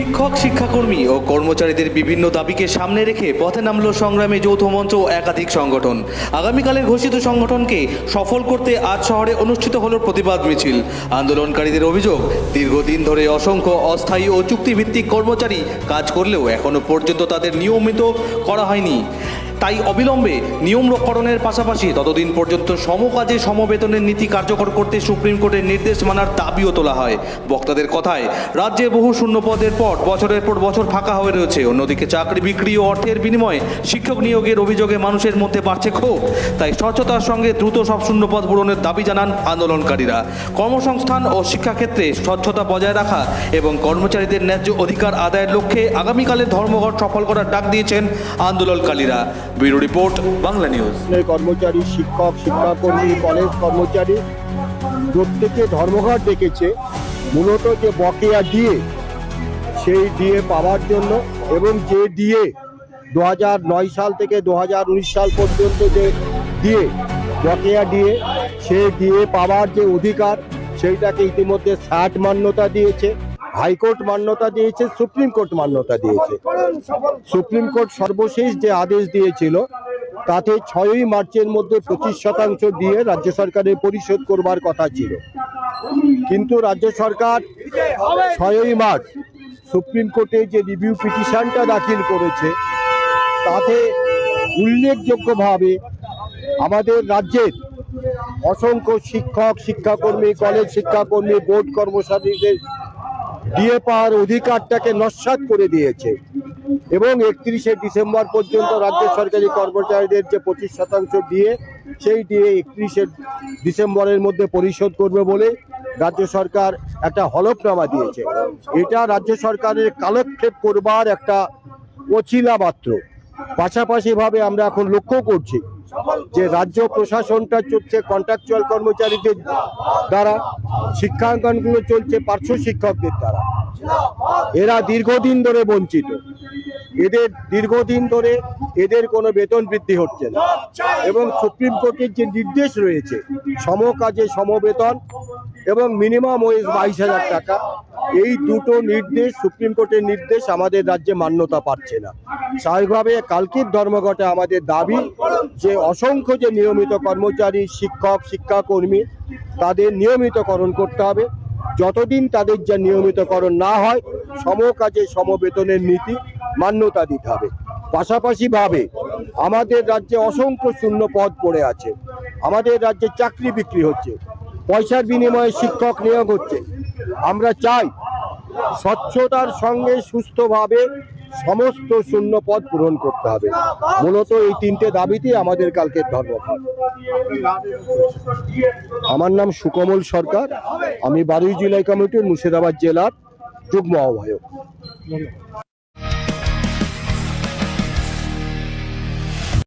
শিক্ষক শিক্ষাকর্মী ও কর্মচারীদের বিভিন্ন দাবিকে সামনে রেখে পথে নামল সংগ্রামী যৌথ মঞ্চ ও একাধিক সংগঠন। আগামীকালের ঘোষিত সংগঠনকে সফল করতে আজ শহরে অনুষ্ঠিত হল প্রতিবাদ মিছিল। আন্দোলনকারীদের অভিযোগ, দীর্ঘদিন ধরে অসংখ্য অস্থায়ী ও চুক্তিভিত্তিক কর্মচারী কাজ করলেও এখনও পর্যন্ত তাদের নিয়মিত করা হয়নি। তাই অবিলম্বে নিয়মকরণের পাশাপাশি ততদিন পর্যন্ত সমকাজে সমবেতনের নীতি কার্যকর করতে সুপ্রিম কোর্টের নির্দেশ মানার দাবিও তোলা হয়। বক্তাদের কথায়, রাজ্যে বহু শূন্য পদের পর বছরের পর বছর ফাঁকা হয়ে রয়েছে। অন্যদিকে চাকরি বিক্রি ও অর্থের বিনিময়ে শিক্ষক নিয়োগের অভিযোগে মানুষের মধ্যে বাড়ছে ক্ষোভ। তাই স্বচ্ছতার সঙ্গে দ্রুত সব শূন্যপদ পূরণের দাবি জানান আন্দোলনকারীরা। কর্মসংস্থান ও শিক্ষাক্ষেত্রে স্বচ্ছতা বজায় রাখা এবং কর্মচারীদের ন্যায্য অধিকার আদায়ের লক্ষ্যে আগামীকালের ধর্মঘট সফল করার ডাক দিয়েছেন আন্দোলনকারীরা। Bureau report, Bangla news. কর্মচারী, শিক্ষক, শিক্ষাকর্মী, কলেজ কর্মচারী প্রত্যেকে ধর্মঘট ডেকেছে মূলত যে বকেয়া ডিএ, সেই ডিএ পাওয়ার জন্য, এবং যে ডিএ 2009 সাল থেকে 2019 সাল পর্যন্ত যে ডিএ, বকেয়া ডিএ, সেই ডিএ পাওয়ার যে অধিকার, সেইটাকে ইতিমধ্যে SAT মান্যতা দিয়েছে, হাইকোর্ট মান্যতা দিয়েছে, সুপ্রিম কোর্ট মান্যতা দিয়েছে। সুপ্রিম কোর্ট সর্বশেষ যে আদেশ দিয়েছিল তাতে 6ই মার্চের মধ্যে 25% দিয়ে রাজ্য সরকারের পরিশোধ করবার কথা ছিল, কিন্তু রাজ্য সরকার 6ই মার্চ সুপ্রিম কোর্টে যে রিভিউ পিটিশনটা দাখিল করেছে তাতে উল্লেখযোগ্যভাবে আমাদের রাজ্যের অসংখ্য শিক্ষক, শিক্ষাকর্মী, কলেজ শিক্ষাকর্মী, বোর্ড কর্মচারীদের ডিএ পাওয়ার অধিকারটাকে নস্যাৎ করে দিয়েছে এবং 31শে ডিসেম্বর পর্যন্ত রাজ্য সরকারি কর্মচারীদের যে 25% ডিএ, সেই ডিএ 31শে ডিসেম্বরের মধ্যে পরিশোধ করবে বলে রাজ্য সরকার একটা হলফনামা দিয়েছে। এটা রাজ্য সরকারের কালক্ষেপ করবার একটা অছিলা মাত্র। পাশাপাশিভাবে আমরা এখন লক্ষ্য করছি যে রাজ্য প্রশাসনটা চলছে কন্ট্রাকচুয়াল কর্মচারীদের দ্বারা, শিক্ষাঙ্গনগুলো চলছে পার্শ্ব শিক্ষকদের দ্বারা। এরা দীর্ঘদিন ধরে বঞ্চিত, এদের কোনো বেতন বৃদ্ধি হচ্ছে না, এবং সুপ্রিম কোর্টের যে নির্দেশ রয়েছে সমকাজে সমবেতন এবং মিনিমাম ওয়েজ 22,000 টাকা, এই দুটো নির্দেশ, সুপ্রিম কোর্টের নির্দেশ আমাদের রাজ্যে মান্যতা পাচ্ছে না। স্বাভাবিকভাবে কালকের ধর্মঘটে আমাদের দাবি যে অসংখ্য যে নিয়মিত কর্মচারী, শিক্ষক, শিক্ষাকর্মী, তাদের নিয়মিতকরণ করতে হবে। যতদিন তাদের যা নিয়মিতকরণ না হয় সমকাজে সমবেতনের নীতি মান্যতা দিতে হবে। পাশাপাশিভাবে আমাদের রাজ্যে অসংখ্য শূন্য পদ পড়ে আছে, আমাদের রাজ্যে চাকরি বিক্রি হচ্ছে, পয়সার বিনিময়ে শিক্ষক নিয়োগ হচ্ছে। আমরা চাই স্বচ্ছতার সঙ্গে সুস্থভাবে সমস্ত শূন্য পদ পূরণ করতে হবে। মূলত এই 3টে দাবিতেই আমাদের কালকের ধর্মঘট। আমার নাম সুকমল সরকার, আমি বারুই জেলা কমিটির মুর্শিদাবাদ জেলার যুগ্ম আহ্বায়ক।